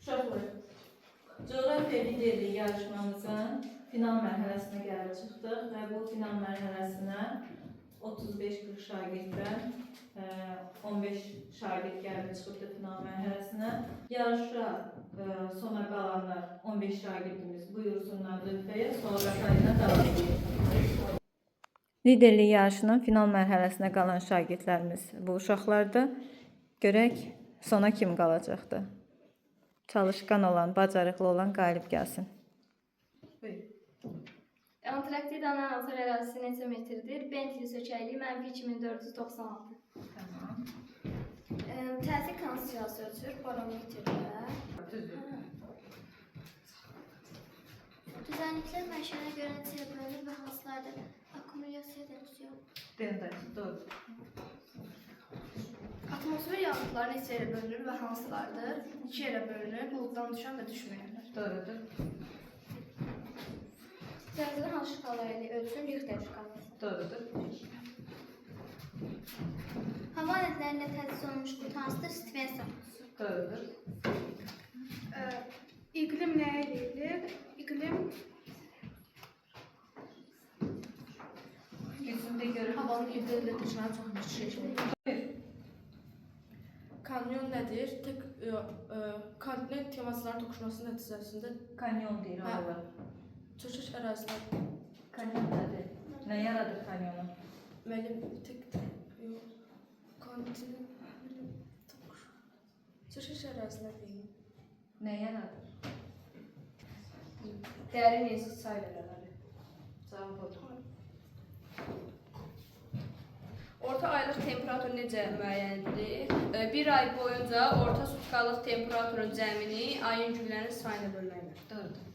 Uşaqlar, coğrafya lideri yarışmamızın final mərhələsinə gəlib çıxdıq və bu final mərhələsinə 35-40 şagirddən 15 şagird gəlib çıxıbdı final mərhələsinə. Yarışa sona qalanlar 15 şagirdimiz buyursunlar lütfəyə, sonra sayına davam edir. Liderlik yarışının final mərhələsinə qalan şagirdlərimiz bu uşaqlardır. Görək sona kim qalacaqdır? Çalışqan olan, bacarıqlı olan qalib gəlsin. Antarktidanın anator ərazisi neçə metrdir? Bentley sökəkliyi -2496. Tamam. Təsir konsentrasiyası ölçülür barometrlə. Düzenliklər mənşəyə görə neçəyə bölünür və hansılardır? Akkumulyasiya demişəm. Doğru. Atmosfer yağıntıları neçəyə bölünür və hansılardır? 2 yerə bölünür, buluddan düşən və düşməyənlər. Doğrudur. Zəlzələ hansı şkala ilə ölçülür? Richter şkalası. Doğrudur. Hava alətlərində tədris olunmuş qutu hansıdır? Stvenson. Doğrudur. İqlim nəyə deyilir? İqlim Gücündə görə havanın ildə düşən çox bir şey. Kanyon nədir? Kontinent temasının toqquşması nəticəsində kanyon deyir oralar. çökək ərazilər Kanyon nədir? Nə yaradır kanyonu? müəllim kontinent çökək ərazilər deyil. Nə yaradır? Dərin yeşil sayıları. Cavab odur. Orta aylıq temperatur necə müəyyən edilir? Bir ay boyunca orta sutkalıq temperaturun cəmini ayın günlərin sayına bölməklə. Doğrudur.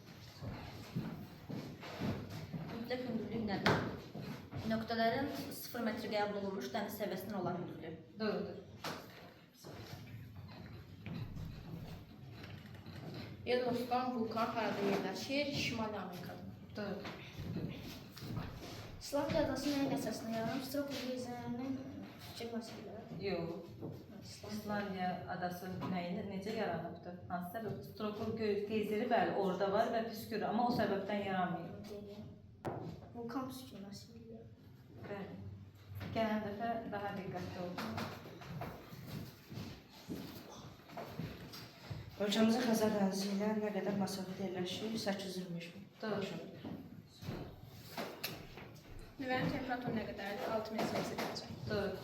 Mütləq hündürlük nədir? Nöqtələrin 0 metr qəbul olunmuş dəniz səviyyəsindən olan hündürlük. Doğrudur. Yellowstone vulkan harada yerləşir? Şimali Amerikada. Doğrudur. İslandiya adası nəyin əsasında yaranıb? Strokov geyzlərinin fikir məsələləri. Yox. İslandiya adası necə yaranıbdır? Hansı səbəb? Strokov geyseri bəli orada var və püskürür, amma o səbəbdən yaranmayıb. Vulkan püskürməsi. Bəli. Gələn dəfə daha diqqətli olun. Ölkəmizin Xəzər dənizi ilə nə qədər məsafədə yerləşir? 825 min. Doğru. Nüvənin temperaturu nə qədərdir? 6000 dərəcə. Doğru.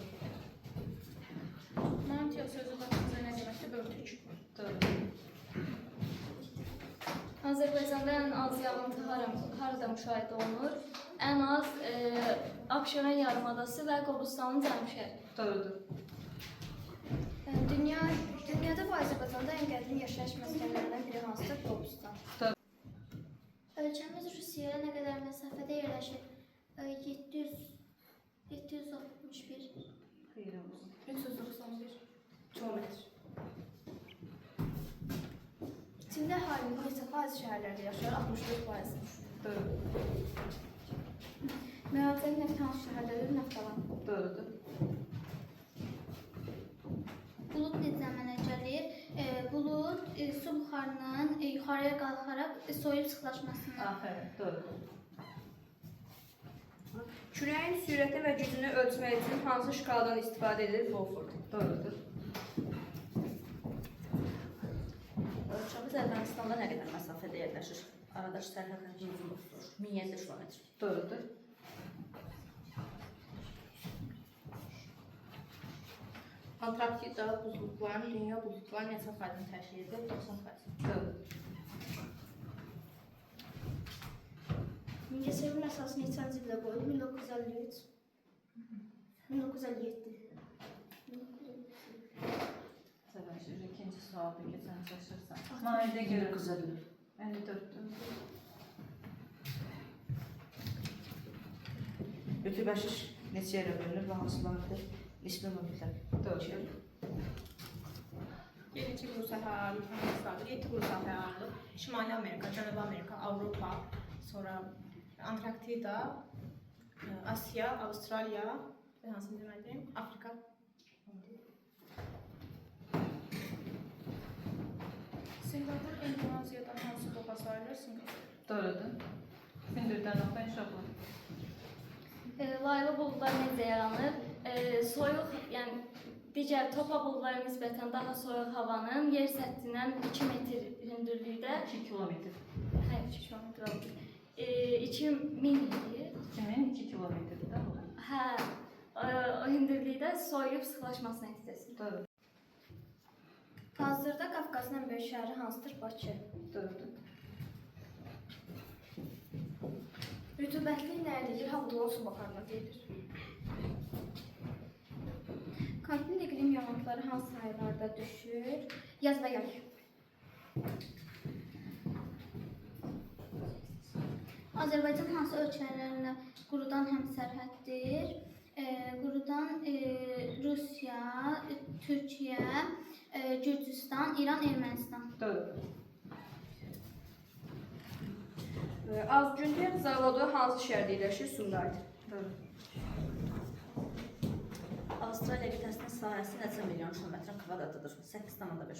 Mantia sözü Latinca nə deməkdir? Örtük. Doğru. Azərbaycanda ən az yağıntı harada müşahidə olunur? Ən az Abşeron yarımadası və Qobustanın cənub şərqi. Doğrudur. Dünyada və Azərbaycanda ən qədim yaşayış məskənlərindən biri hansıdır? Qobustan. Ölkəmiz Rusiyaya nə qədər məsafədə yerləşir? 761. Xeyir olsun. 391 kilometr. Çində əhalinin neçə faiz şəhərlərdə yaşayır? 64%. Doğru. Müəyyən neft hansı şəhərdədir? Neftalan. Doğrudur. Bulud necə əmələ gəlir? Bulud su buxarının yuxarıya qalxaraq soyub sıxlaşmasına. Afərin. Doğrudur. Küləyin sürəti və gücünü ölçmək üçün hansı şkaladan istifadə edilir? Beaufort. Doğrudur. Ölkəmiz Ermənistanda nə qədər məsafədə yerləşir? Aradakı sərhədlə uzunluqdur. 1700 kilometr. Doğrudur. Antarktida buzluqların dünya buzluqların neçə faizini təşkil edir? 90%. Doğrudur. Mingəçevirin əsası neçənci ildə qoyuldu? 1953. 1957. Savaşı, ikinci sualda keçən şaşırsan. Mahidə görə 54'dür. Rütübəşiş neçə yerə bölünür və hansılardır? Nisbi mütləq. Doğru. 7 quru sahə Yunanistandır. 7 quru sahə ayrılıb. Şimali Amerika, Cənubi Amerika, Avropa, sonra Antarktida, Asiya, Avstraliya və hansını deməliyim? Afrika. Singapur Endoneziyadan hansı boğa sayılır? Singapur. Doğrudur. Hündürdən oxu inşallah. Laylı buludlar necə yaranır? Soyuq, yəni digər topa buludlara nisbətən daha soyuq havanın yer səthindən 2 metr hündürlükdə 2 kilometr. Hayır, 2 kilometr oldu. 2000 deyir. 2002 kilometrdə olur. Hə, o hündürlükdə soyuyub sıxlaşması nəticəsində. Doğrudur. Hazırda Qafqazın ən böyük şəhəri hansıdır? Bakı. Doğrudur. Rütubətli nəyə deyilir? Havada olan su buxarına deyilir. Kontinent iqlim yağıntıları hansı aylarda düşür? Yaz və yay. Azərbaycan hansı ölkələrlə qurudan həmsərhəddir? Qurudan Rusiya, Türkiyə, Gürcüstan, İran, Ermənistan. Doğrudur. Azgünter zavodu hansı şəhərdə yerləşir? Sumqayıt. Doğrudur. Avstraliya qitəsinin sahəsi neçə milyon kilometr kvadratıdır? 8,5.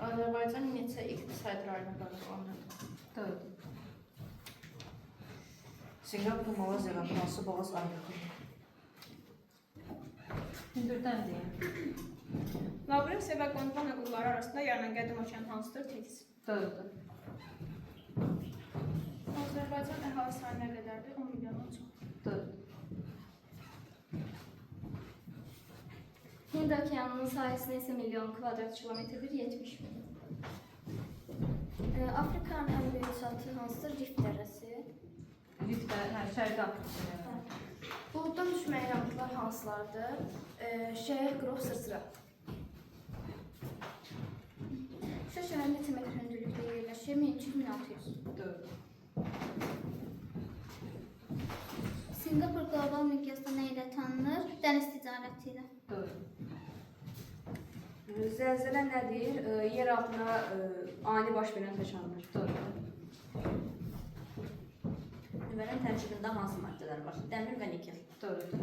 Azərbaycan neçə iqtisadi rayona parçalanır? Doğrudur. Singapur, Malaziyada hansı boğaz ayrılır? Hündürdən deyim. Lavrasiya və Qonqana qurulları arasında yaranan qədim okean hansıdır? Tetis. Doğrudur. Azərbaycan əhali sayı nə qədərdir? 10 milyondan çox. Doğrudur. Hind okeanının sahəsi isə milyon kvadrat kilometrdir, 70 milyon. Afrikanın ən böyük çatı hansıdır? Rift dərəsi. Riftdə, şərqi Afrika. Buluddan düşməyən yağıntılar hansılardır? Şəhər, qrov, sırsıra. Şuşa şəhəri neçə metr hündürlükdə yerləşir? 1300-1600. Doğrudur. Singapur qlobal miqyasda nə ilə tanınır? Dəniz ticarəti ilə. Doğrudur. Zəlzələ nədir? Yer altına ani baş verən təkandır. Doğrudur. Nüvənin tərkibində hansı maddələr var? Dəmir və nikel. Doğrudur.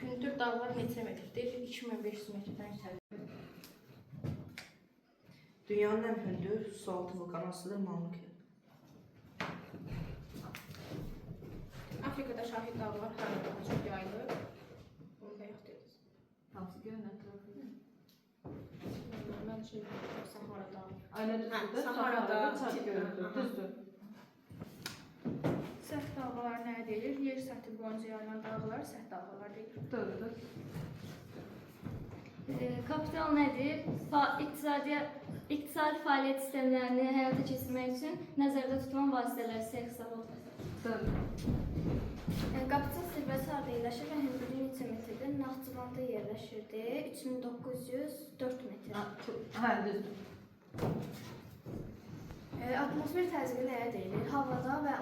Hündür dağlar neçə metrdir? 2500 metrdən yüksəlir. Dünyanın ən hündür sualtı vulkanı hansıdır? Mauna Kea. Afrikada şahid dağlar harada daha çox yayılır? Onu da yoxdur. Hansı gölün ətrafında? Mən şey Sahara dağı. Ailə düzdür. Saharada çat gölüdür. Düzdür. Səth dağlar nə deyilir? Yer səthi boyunca yayılan dağlar səth dağlar deyilir. Doğrudur. Kapital nədir? İqtisadi fəaliyyət sistemlərini həyata keçirmək üçün nəzərdə tutulan vasitələr isə hesab olunur. Doğrudur. Qapital zirvəsi harada yerləşir və hündürlüyü neçə metrdir? Naxçıvanda yerləşirdi. 3904 metr. Hə, düzdür. Atmosfer təzyiqi nəyə deyilir? Havada və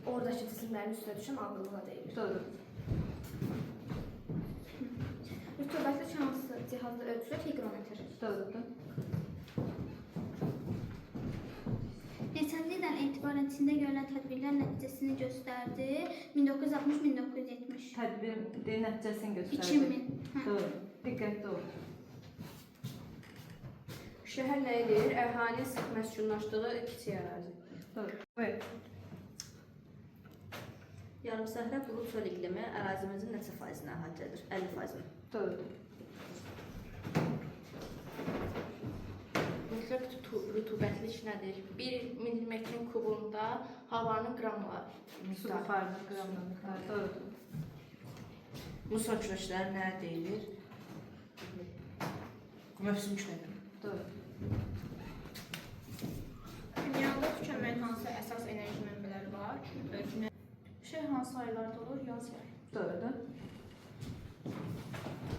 oradakı cisimlərin üstünə düşən ağırlığa deyilir. Doğrudur. Rütubətli hansı cihazda ölçülür? Hiqrometr. Doğrudur. Neçənci ildən etibarən Çində görülən tədbirlər nəticəsini göstərdi? 1960-1970. Tədbir nəticəsini göstərir. 2000. Doğru. Diqqətli ol. Şəhər nə edir? Əhalinin sıx məskunlaşdığı kiçik ərazi. Doğru. Evet. Yarımsəhra bulud çöl iqlimi ərazimizin neçə faizini əhatə edir? 50%. Doğrudur. Mütləq rütubətlik nədir? 1 millimetrin kubunda havanın qramları Su miqdarı. buxarının qramının miqdarı. Doğrudur. Muson küləşləri nə deyilir? Mövsüm külələri. Doğru. Dünyada tükənməyən hansı əsas enerji mənbələri var? Günəş hansı aylarda olur? Yaz yay. Doğrudur.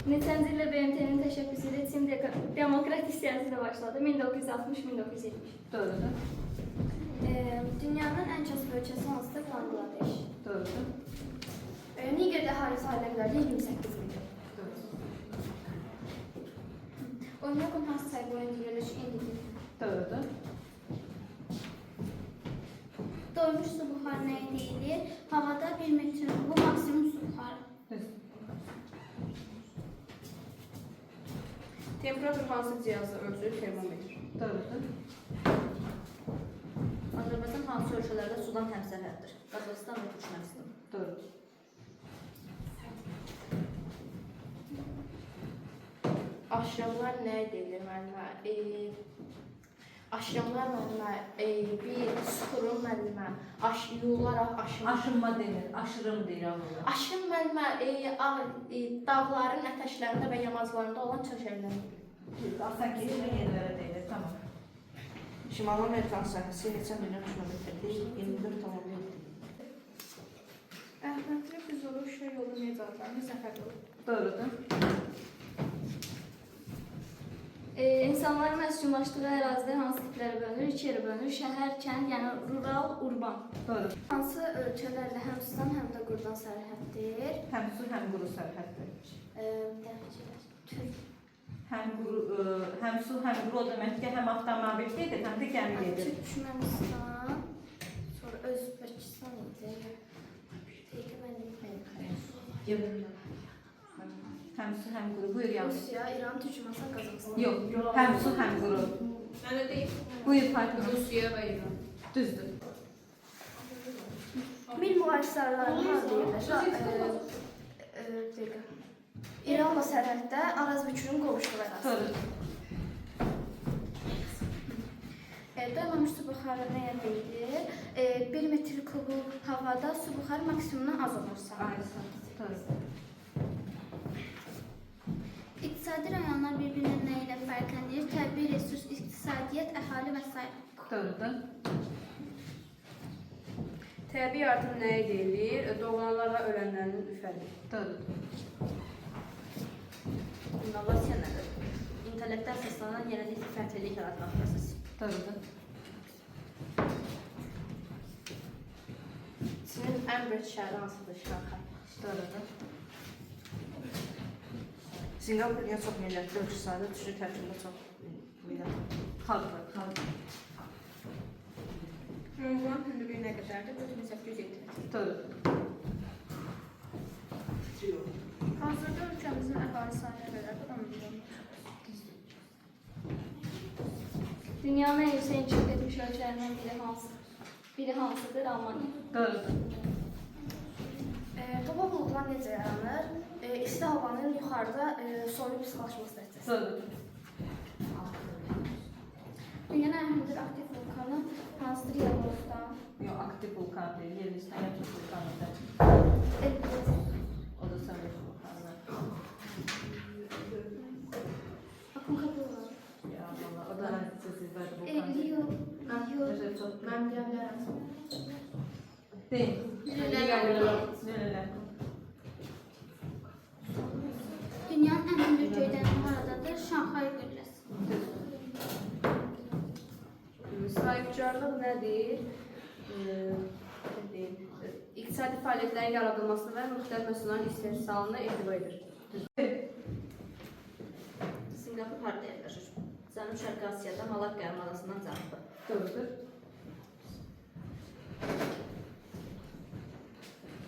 Neçənci ildə BMT-nin təşəbbüsü ilə Çin demokratik siyasətə başladı? 1960-1970. Doğrudur. Dünyanın ən kasıb ölkəsi hansıdır? Bangladeş. Doğrudur. Nigerdə əhali sayı nə qədərdir? 28 milyon. Doğrudur. Oynakon hansı sayı boyunca yerləşir? İndidir. Doğrudur. Doymuş su buxarı nəyə deyilir? Havada 1 metr kubu maksimum Temperatur hansı cihazla ölçülür? Termometr. Doğrudur. Azərbaycan hansı ölkələrdə sudan həmsərhəddir? Qazaxıstan və Türkmənistan. Doğrudur. Aşramlar nə edilir müəllimə? Aşramlar müəllimə bir suxurun müəllimə yularaq aşırım. Aşınma denir, aşırım deyirəm ona. Aşırım müəllimə dağların ətəşlərində və yamaclarında olan çökəklər. Asan keçmə yerlərə deyilir, tamam. Şimali Amerikanın sahəsi neçə milyon kilometrdir? 24,7. Əhmədli Füzuli Şuşa yolu necə adlanır? Zəfər yolu. Doğrudur. İnsanların məskunlaşdığı ərazilər hansı tiplərə bölünür? İki yerə bölünür. Şəhər, kənd, yəni rural, urban. Doğrudur. Hansı ölkələrlə həm sudan, həm də qurdan sərhəddir? Həm su, həm quru sərhəddir. Türk. Həm su, həm quru o demək ki, həm avtomobil gedir, həm də gəmi gedir. Türkmənistan, sonra Özbəkistan idi. Peki mən bilmirəm. Həm su, həm quru. Buyur yavrum. Rusiya, İran, Türkmənistan, Qazaxıstan. Yox, həm su, həm quru. Mən də deyim. Buyur Fatıma. Rusiya və İran. Düzdür. Mil mühafizələri harada yerləşir? Dəqiqə. İranla sərhəddə Arazbükünün qovuşduğu ərazi. Doğrudur. Doymamış su buxarı nəyə deyilir? 1 metr kubik havada su buxarı maksimumdan az olursa. Aynen. Doğrudur. İqtisadi rayonlar bir-birinin nə ilə fərqlənir? Təbii resurs, iqtisadiyyat, əhali və s. Doğrudur. Təbii artım nəyə deyilir? Doğulanlarla ölənlərin fərqi. Doğrudur. İnnovasiya nədir? İntellektə əsaslanan yenilik fərqlilik yaratmaq prosesi. Doğrudur. Çinin ən böyük şəhəri hansıdır? Şanxay. Doğrudur. Singapur dünya çox millətli ölkə sayılır, düşür tərkibində çox millətli. Xalq. Ünvan hündürlüyü nə qədərdir? 4807 metr. Doğrudur. Hazırda ölkəmizin əhali sayına qədərdir 10 milyon. Dünyanın en yüksek inkişaf etmiş ölkəlerindən biri hansıdır? Almanya. Doğrudur. Hava buludlar necə yaranır? İsti havanın yuxarıda soyuq sıxlaşması nəticəsində. Doğrudur. Dünyanın ən hündür aktiv vulkanı hansıdır? Yellow. Yox, aktiv vulkan deyil, Yellistan yakın vulkanıdır. Elbrus. O da Sovyet vulkanı. Aconcagua. Ya valla, o da zirvədə vulkan. Rio. Mən deyə bilərəm. Deyil. Lülələr. Dünyanın ən hündür göydəni haradadır? Şanxay qülləsi. Sahibkarlıq nədir? İqtisadi fəaliyyətlərin yaradılmasına və müxtəlif məhsulların istehsalına etibar edir. Singapur harada yerləşir? Cənub-Şərqi Asiyada Malakka yarımadasından cənuba. Doğrudur.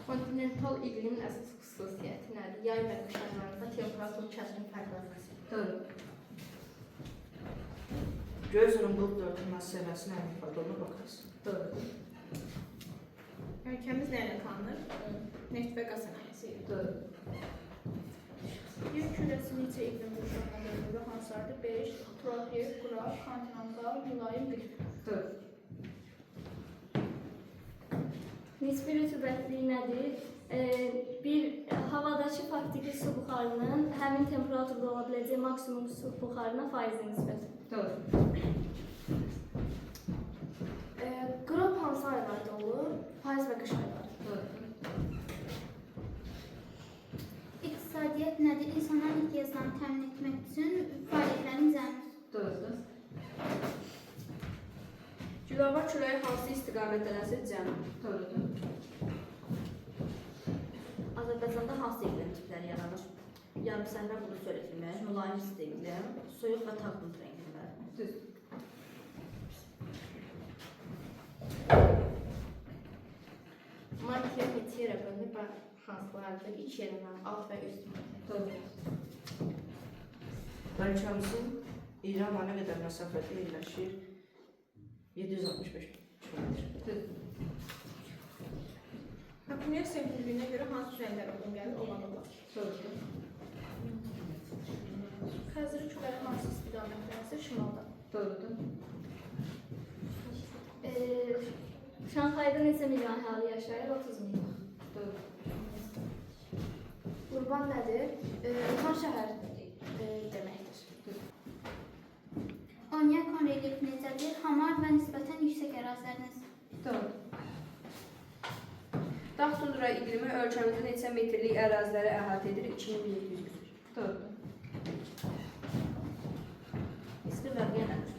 Kontinental iqlimin əsas xüsusiyyəti nədir? Yay və qış aylarında temperatur kəskin fərqlənməsi. Doğrudur. Göy üzərinin bulud örtülməsi səviyyəsi nə ifadə olunur baxarız. Doğrudur. Ölkəmiz nə ilə tanınır? Neft və qaz sənayesi. Doğrudur. Yer kürəsi neçə iqlim qruplarına bölünür? Hansılardır? 5. Tropik, quraq, kontinental, mülayim, qrip. Doğrudur. Nisbi rütubətliyi nədir? Bir havadakı faktiki su buxarının həmin temperaturda ola biləcək maksimum su buxarına faizi nisbəti. Doğrudur. Qrop hansı aylarda olur? Payız və qış ayları. Doğrudur. İqtisadiyyat nədir? İnsanların ehtiyaclarını təmin etmək üçün fəaliyyətlərin cəmi. Doğrudur. Gülava küləyi hansı istiqamətdənsə cənub. Doğrudur. Azərbaycanda hansı iqlim tipləri yaranır? Yarımsəhra bulud iqlimi, mülayim isti iqlim, soyuq və tağ bulud iqlimləri. Düz. Makiya neçə yerə bölünür və hansılardır? 2 yerə, alt və üst. Doğrudur. Ölkəmizin İranla nə qədər məsafədə yerləşir? 765 kilometr. Akkumulasiya hündürlüyünə görə hansı düzənlər uyğun gəlir? Ovallar. Xəzər küləyi hansı istiqamətdənsə şimalda. Doğrudur. Şanxayda neçə milyon əhali yaşayır? 30 milyon. Qurban nədir? Uxan şəhər deməkdir. Onyaq relyef necədir? Hamar və nisbətən yüksək əraziləriniz. Doğru. Dağ tundra iqlimi ölkəmizdə neçə metrlik əraziləri əhatə edir? 2700 metr. Doğrudur. Nisbi bölgə nədir?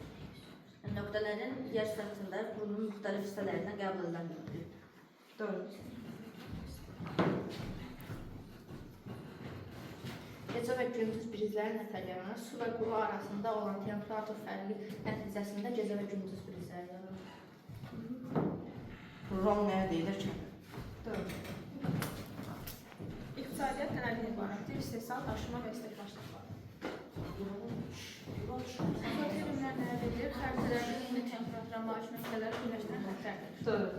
Nöqtələrin yer səthində qurulun müxtəlif hissələrindən qəbul edilen nöqtədir. Doğrudur. Gecə və gündüz brizlərin nəticələri su və quru arasında olan temperatur fərqi nəticəsində gecə və gündüz brizləri yaranır. Rom nəyə deyilir ki? Doğru. İqtisadiyyat nələrdən ibarətdir? İstehsal, daşıma və istehlakçılıq var. Sosial bilimlər nə edir? Xəritələrin eyni temperatura malik nöqtələri birləşdirən xəttlərdir. Doğru.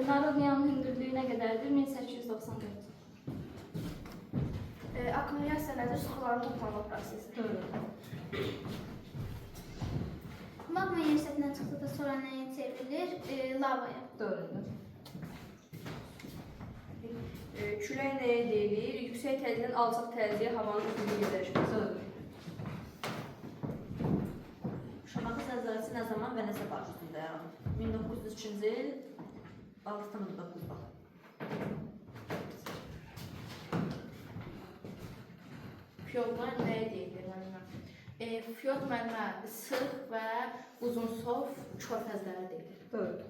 Narodniyanın hündürlüyü nə qədərdir? 1894. Akkumulasiya nədir? Suların toplanma prosesi. Doğru. Magma yer səthindən çıxdıqda sonra nəyə çevrilir? Lavaya. Doğrudur. Külək nəyə deyilir? Yüksək təzyiqdən alçaq təzyiqə havanın üstünlüyü yerləşməsi. Doğru. Şamaxı zəlzələsi nə zaman və neçə baş üstündə yaranır? 1903-cü il 6,9 bax. Fyordlar nəyə deyilir? Fyord mənimə sıx və uzunsov körfəzlərə deyilir. Doğrudur.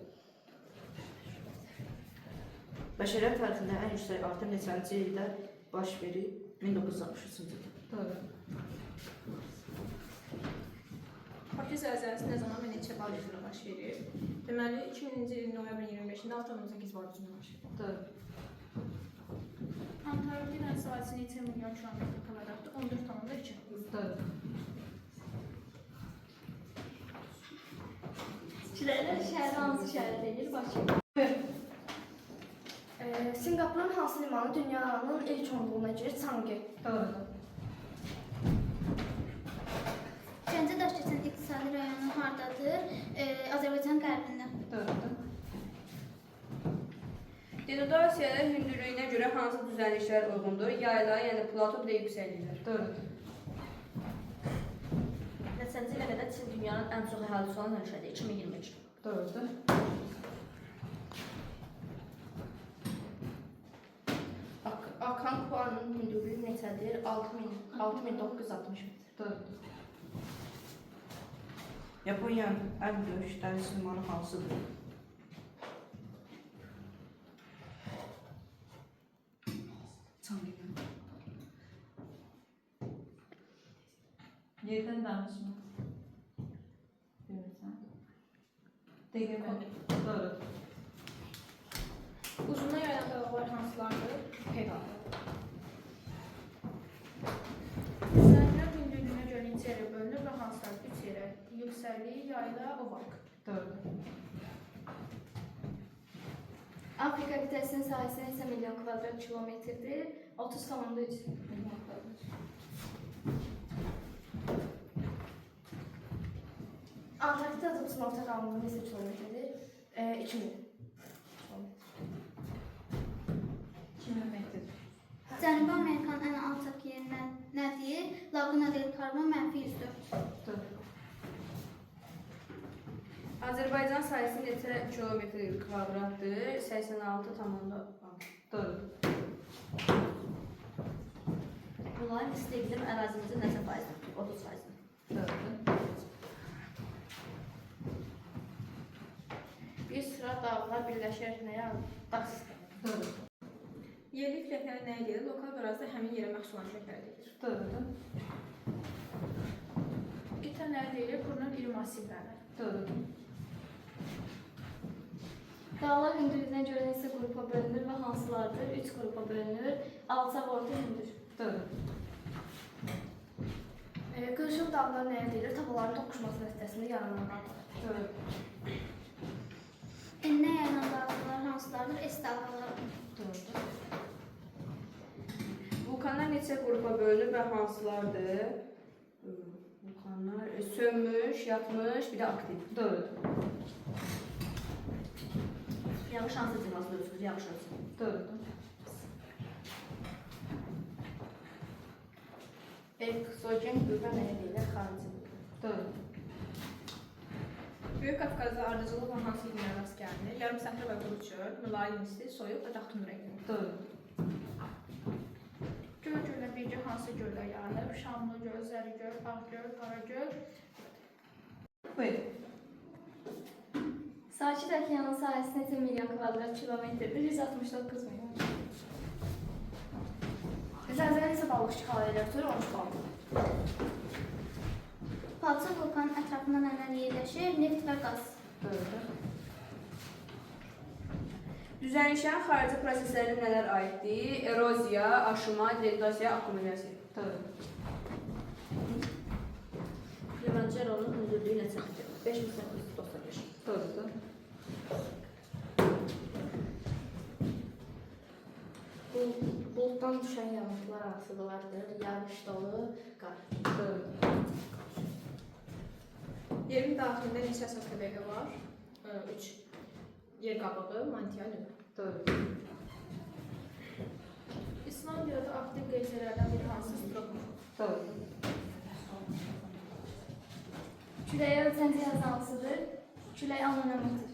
Bəşəriyyət tarixində ən yüksək artım neçənci ildə baş verir? 1963-cü ildə. Doğru. Bakı zəlzələsi nə zaman və neçə bal üzrə baş verir? Deməli, 2000-ci ilin noyabrın 25-də 6,8 bal üzrə baş verir. Doğru. Antarktida'nın sahəsi neçə milyon kilometr kvadratdır? 14,2. Doğru. Çilərlər şəhəri hansı şəhərə deyilir? Bakı. Singapurun hansı limanı dünyanın ilk onluğuna girir? Çangi. Doğrudur. Gəncə daş keçən iqtisadi rayonu hardadır? Azərbaycan qərbində. Doğrudur. Denodar Asiyada hündürlüyünə görə hansı düzənliklər uyğundur? Yayla, yəni plato bir də yüksəkliklər. Doğrudur. Neçənci ilə qədər Çin dünyanın ən çox əhalisi olan ölkədir? 2023. Doğrudur. Akankuanın hündürlüyü neçədir? 6960 metr. Doğrudur. Yaponiyanın ən böyük dəniz limanı hansıdır? Çangi. Yerdən danışma. Bilmirsən. Dəqiqə. Doğrudur. Uzuna yayılan dağlar hansılardır? Pedal. Düzənliklər hündürlüyünə görə neçə yerə bölünür və hansılar? 3 yerə. Yüksəklik, yayla, oval. Doğrudur. Afrika qitəsinin sahəsi neçə milyon kvadrat kilometrdir? 30,3 milyon kvadrat. Antarktidada buzun orta qalınlığı neçə kilometrdir? 2000. 2000 metr. Cənubi Amerikanın ən alçaq yeri nədir? Laguna del Parma -104. Doğrudur. Azərbaycan sahəsi neçə kilometr kvadratdır? 86,6. Doğrudur. Bunların isti iqlim ərazimizin neçə faizdir? 30%. Doğrudur. Bir sıra dağlar birləşərək nə yaranır? Dağ sistemi. Doğrudur. Yerli küləkləri nəyə deyilir? Lokal ərazidə həmin yerə məxsus olan küləklərə deyilir. Doğrudur. Qitə nə deyilir? Qurunan iri massivlərdir. Doğrudur. Dağlar hündürlüyünə görə neçə qrupa bölünür və hansılardır? 3 qrupa bölünür. Alçaq, orta, hündür. Doğrudur. Qırışıq dağlar nəyə deyilir? Tabaların toqquşması nəticəsində yaranan dağlar. Doğru. Enə yayılan dağlar hansılardır? S dağları. Doğru. Vulkanlar neçə qrupa bölünür və hansılardır? Vulkanlar sönmüş, yatmış, bir də aktiv. Doğru. Yağış hansı cihazda ölçülür? Yağış ölçülür. Doğru. Eksogen qüvvə nəyə deyilir? Xarici qüvvə. Doğru. Böyük Qafqazda ardıcıllıqla hansı iqlimlərə rast gəlinir? Yarım səhra və quru çöl, mülayim isti, soyuq və dağ tundra iqlimi. Doğru. Göl göllə bircə hansı göllər yaranır? Şamlı göl, Zərigöl, Ağgöl, Qaragöl. Buyur. Sakit okeanın sahəsi neçə milyon kvadrat kilometrdir? 169 milyon. Zəlzələ isə balıq işğal edir, 13 balıq. Palçıq vulkanın ətrafında nələr yerləşir? Neft və qaz. Doğru. Düzənişən xarici proseslərə nələr aiddir? Eroziya, aşıma, dilendasiya, akkumulyasiya. Doğru. Kilimancaronun hündürlüyü neçədir? 5895. Doğrudur. Buluddan düşən yağıntılar arasılardır. Yağış dolu, qar. Doğru. Yerin daxilində neçə əsas təbəqə var? 3. Yer qabığı, mantia, lülə. Doğru. İslandiyada aktiv qeyzələrdən biri hansı stropur? Doğru. Küləyə ölçən cihaz hansıdır? Külək anometrdir.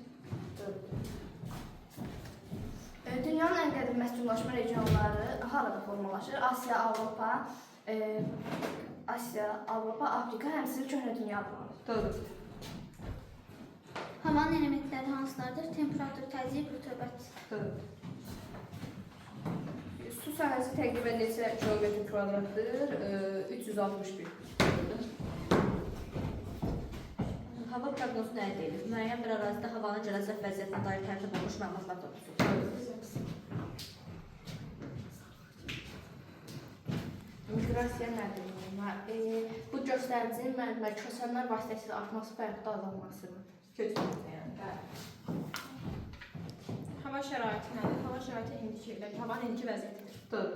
Dünyanın ən qədim məskunlaşma regionları harada formalaşır? Asiya, Avropa, Afrika, həmçinin köhnə dünya adlanır. Doğru. Havanın elementləri hansılardır? Temperatur, təzyiq, rütubət. Doğru. Su sahəsi təqribən neçə kilometr kvadratdır? 361. Hava proqnozu nəyə deyilir? Müəyyən bir ərazidə havanın gələcək vəziyyətinə dair tərtib olunmuş məlumatlar topluludur. Miqrasiya nədir? Bu göstəricinin mənbə köçənlər vasitəsilə artması və yaxud da azalmasıdır. Köçməkdə yəni. Hava şəraiti nədir? Hava şəraiti indiki, havanın indiki vəziyyətidir. Doğru.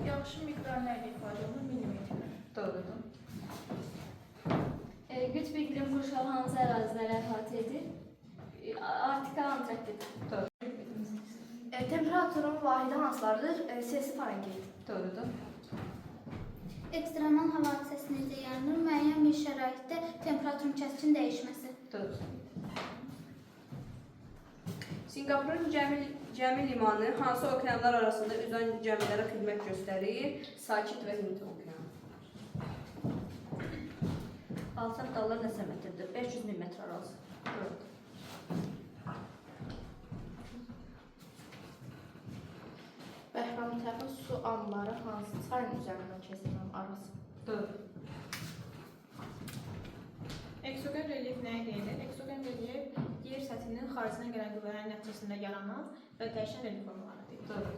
Yağışın miqdarı nə ilə ifadə olunur? Millimetrlər. Doğrudur. Qütb iqlim qurşağı hansı əraziləri əhatə edir? Arktika, Antarktida. Temperaturun vahidi hansılardır? Selsi Farenheit. Doğrudur. Ekstremal hava hadisəsi necə yaranır? Müəyyən bir şəraitdə temperaturun kəskin dəyişməsi. Doğru. Sinqapurun gəmi limanı hansı okeanlar arasında üzən gəmilərə xidmət göstərir? Sakit və Hind okeanı. Alçaq dağlar neçə metrdir? 500 min metr arası. Doğru. Bəhramtəpə su anbarı hansı çayın üzərindən keçilən arası? Doğru. Eksogen relyef nəyə deyilir? Eksogen relyef yer səthinin xaricindən gələn qüvvələrin nəticəsində yaranan və dəyişən relyef formaları deyilir. Doğru.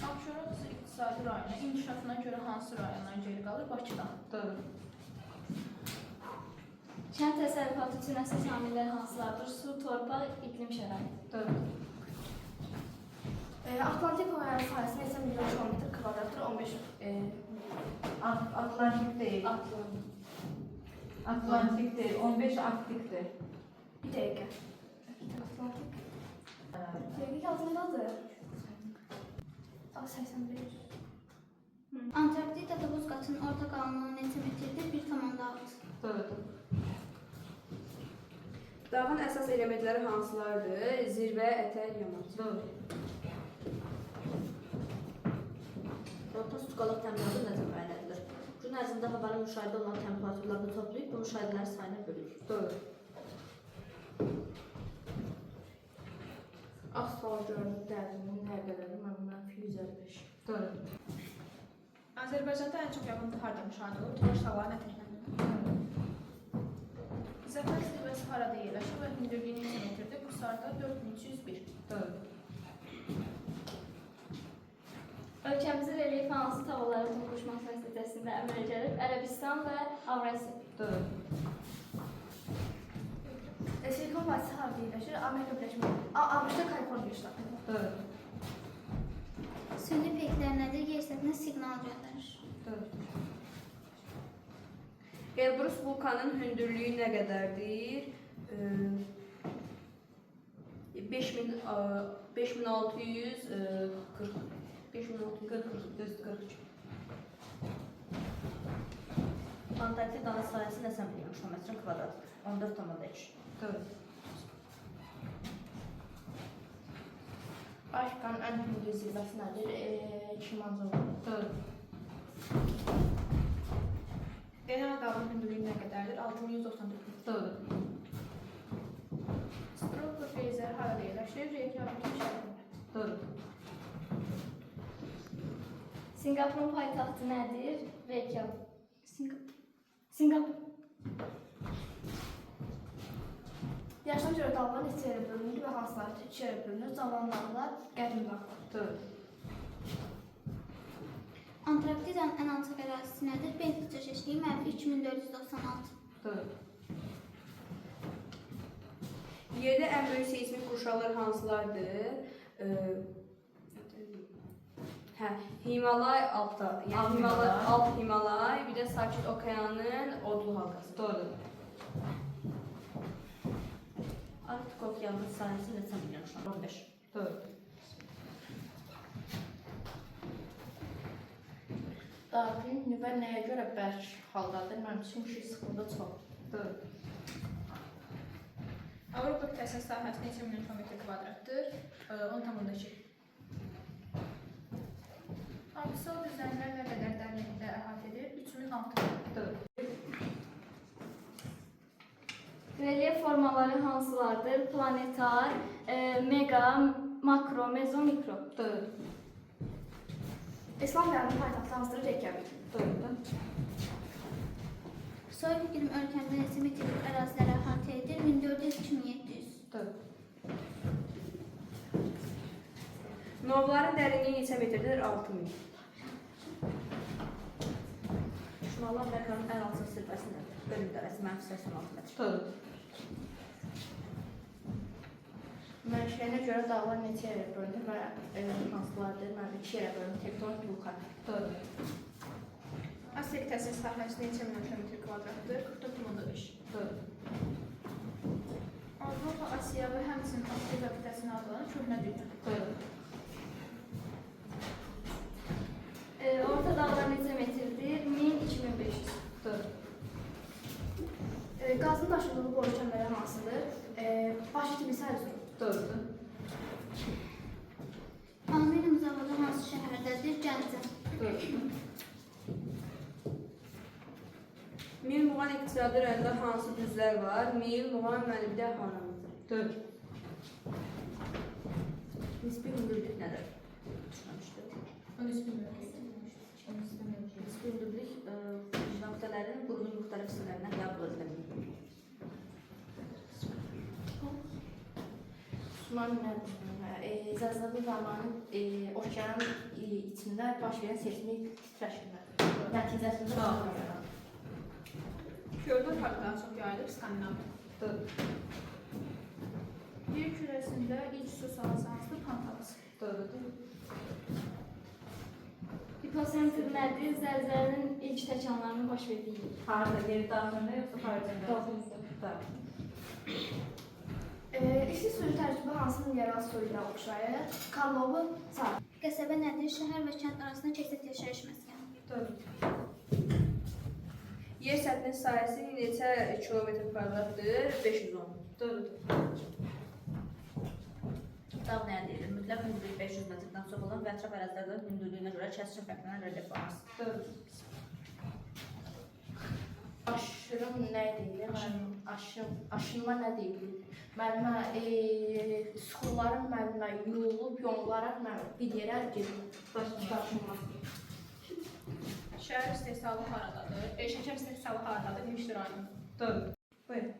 Abşeron iqtisadi rayonu inkişafına görə hansı rayonlar geri qalır? Bakıdan. Doğru. Kənd təsərrüfatı üçün əsas amillər hansılardır? Su, torpaq, iqlim şəraiti. Doğru. Atlantik okeanı sahəsi neçə milyon kilometr kvadratdır? 15 Atlantik değil. Atlantik değil. 15 Arktik'tir. bir dəqiqə. Atlantik. Dəqiq altındadır. 81. Antarktidada buz qatının orta qalınlığı neçə metrdir? 1,6. Doğrudur. Dağın əsas elementləri hansılardır? Zirvə, ətər, yamaç. Doğru. Orta sutkalıq təminatı necə müəyyən edilir? Gün ərzində havanın müşahidə olunan temperaturlarını toplayıb bu müşahidələrin sayına bölür. Doğru. Asfalt gölünün dərinliyi nə qədərdir? Mən -155. Doğru. Azərbaycanda ən çox yağıntı harda müşahidə olur? Toş hava nə təxminən? Zəfər zirvəsi harada yerləşir və hündürlüyü neçə metrdir? Bursarda 4301. Doğru. Ölkəmizin relyefi hansı tranzit havaların toqquşması nəticəsində əmələ gəlib Ərəbistan və Avrasiya. Doğru. Silikon vadisi harada yerləşir? Amerika Birləşmiş ABŞ-da Kaliforniya ştatı. Doğru. Süni peyklər nədir? Yer səthinə siqnal göndərir. Doğru. Elbrus vulkanının hündürlüyü nə qədərdir? 5640. Antarktidanın sahəsi nəsə milyon kilometr kvadratıdır. 14,2. Doğru. Afrikanın ən hündür zirvəsi nədir? Kilimanjaro. Doğru. Genel dağın hündürlüyü nə qədərdir? 6194. Doğru. Strokla Fraser harada yerləşir? Reykjavik'in şəhərində. Doğru. Sinqapurun paytaxtı nədir? Reykjavik. Sinqapur. Yaşına görə dağlar neçə yerə bölünür və hansıları üç yerə bölünür? Cavan dağlar, qədim dağlar. Doğru. Antarktidanın ən alçaq ərazisi nədir? Bentlik çeşitliyi mənfi 2496. Doğru. Yerdə ən böyük seismik qurşaqlar hansılardır? Himalay altda, yəni Himalay, alt Himalay, bir də Sakit Okeanın odlu halqası. Doğru. Arktik okeanın sahəsi neçə milyon kilometr? 15. Doğru. Dağın nüvə nəyə görə bərk haldadır? Mənim çünki sıxlığı çox. Doğru. Avropa qitəsinin sahəsi neçə milyon kilometr kvadratdır? 10,2. Absol düzənlər nə qədər dərinlikdə əhatə edir? 3006. Doğru. Relyef formaları hansılardır? Planetar, mega, makro, mezo, mikro. Doğru. İslandiya'nın paytaxtı hansıdır? Reykjavik. Doğru. Soy iqlim ölkəmdə neçə metrlik əraziləri əhatə edir? 1400-2700. Doğru. Novların dərinliyi neçə metrdir? 6000. Şimali Amerikanın ən alçaq zirvəsi nədir? Bölüm dərəsi -86 metr. Doğru. Mənşəyinə görə dağlar neçə yerə bölünür və hansılardır? Mənim 2 yerə bölünür. Tektonik vulkan. Doğru. Asiya qitəsinin sahəsi neçə milyon kilometr kvadratdır? 44,5. Doğru. Avropa, Asiya və həmçinin Afrika qitəsinə adlanan köhnə dünya. Doğru. Orta dağlar neçə metrdir? 1000-2500. Doğru. Qazın daşındığı boru kəmərləri hansıdır? Baş itimisi Erzurum. Doğrudur. Aluminium zavodu hansı şəhərdədir? Gəncə. Doğru. Mil muğan iqtisadi rəndə hansı düzlər var? Mil muğan mənimdə hanımdır. Doğru. Nisbi hündürlük nədir? Düşünməmişdir. Onu üst bilmiyorum. Nisbi hündürlük nöqtələrin qurunun müxtəlif hissələrindən qəbul edilir. Tsunami nədir? Zəlzələ zamanı okeanın içində baş verən seismik titrəşmədir. Nəticəsində tsunami yaranır. Gördüyün farklı daha çox yayılır Skandinaviya. Doğru. Yer kürəsində ilk su sahəsi hansıdır? Pantalas. Doğrudur. Hipocentr nədir? Zəlzələnin ilk təkanlarının baş verdiyi yer. Harada? Yeri daxilində yoxsa xaricində? Daxilində. Doğru. İsti suyu tərkibi hansı mineral suyu ilə oxşayır? Karlovu çay. Qəsəbə nədir? Şəhər və kənd arasında keçid yaşayış məskəni. Doğru. Yer səthinin sahəsi neçə kilometr kvadratdır? 510. Doğrudur. Dağ nəyə deyilir? Mütləq hündürlük 500 metrdən çox olan və ətraf ərazilərdə hündürlüyünə görə kəskin fərqlənən relyef forması. Doğrudur. Aşırım nə deyilir? Aşınma nə deyilir? Müəllimə, suxurların müəllimə yuyulub, yonğularaq bir yerə gedir. Daşınma. Şəhər istehsalı haradadır? Şəkər istehsalı haradadır? Mişli rayonu. Doğru. Buyurun.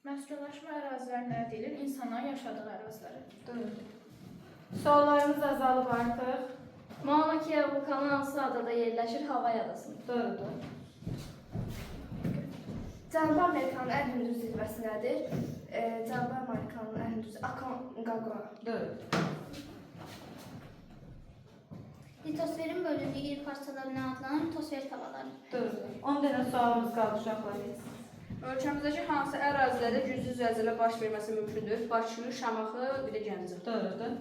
Məskunlaşma ərazilər nə deyilir? İnsanların yaşadığı əraziləri. Doğru. Suallarımız azalıb artıq. Mauna Kea vulkanı hansı adada yerləşir? Havay adasında. Doğrudur. Cənubi Amerikanın ən hündür zirvəsi nədir? Cənubi Amerikanın ən hündür Aconcagua. Doğrudur. Litosferin bölündüyü iri parçaları nə adlanır? Litosfer tavaları. Doğrudur. 10 dənə sualımız qaldı uşaqlar. Ölkəmizdəki hansı ərazilərdə güclü zəlzələ baş verməsi mümkündür? Bakı, Şamaxı, bir də Gəncə. Doğrudur.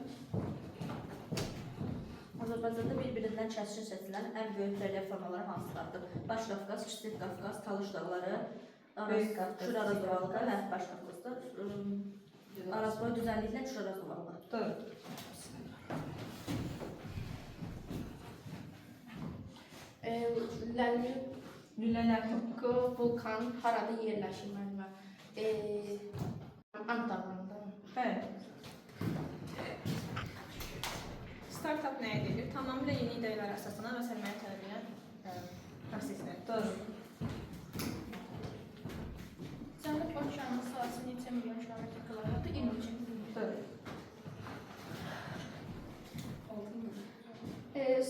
Azərbaycanda bir-birindən kəskin seçilən ən böyük relyef formaları hansılardır? Baş Qafqaz, Kiçik Qafqaz, Talış dağları, Böyük Qafqaz, Şuraz ovalıqda, hə, Baş Qafqazda, Arazboy düzənliklə Şuraz ovalıqda. Doğrudur. Lülələrko vulkanı harada yerləşir müəllimə? Ant dağlarında. Bəli. Startup nəyə deyilir? Tamamilə yeni ideyalara əsaslanan və sərmayə tələb edən proseslər. Doğrudur. Cənub okeanının sahəsi neçə milyon kilometr kvadratdır? 23. Doğrudur.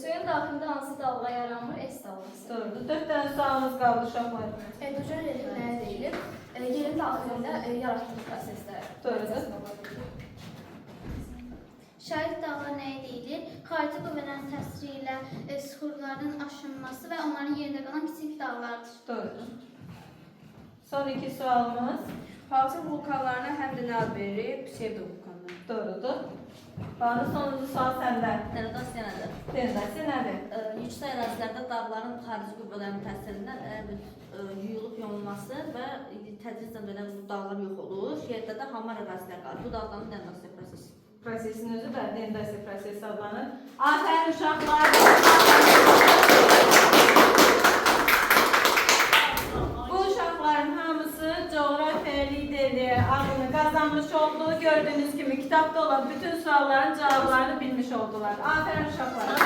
Suyun daxilində hansı dalğa yaranmır? S dalğası. Doğrudur. 4 dənə sualımız qaldı uşaqlar. Hidrogen relyef nəyə deyilir? Yerin daxilində yaratdığı proseslər. Doğrudur. Şahid dağlar nəyə deyilir? Xarici qüvvələrin təsiri ilə süxurların aşınması və onların yerində qalan kiçik dağlardır. Doğrudur. Son 2 sualımız. Hansı vulkanlarına həm də nə ad verilir? Psevdovulkanlar. Doğrudur. Bana sonuncu sual səndə. Denodasiya nədir? Denodasiya nədir? Yüksək ərazilərdə dağların xarici qüvvələrin təsirindən yuyulub yonulması və tədricən belə bu dağlar yox olur. Yerdə də hamar ərazilər qalır. Bu dağların denodasiya prosesi. Prosesin özü də denodasiya prosesi adlanır. Afərin uşaqlar. Bu uşaqların hamısı coğrafiya liderliği adını kazanmış oldu. Gördüğünüz gibi kitapta olan bütün soruların cevaplarını bilmiş oldular. Afərin uşaqlar.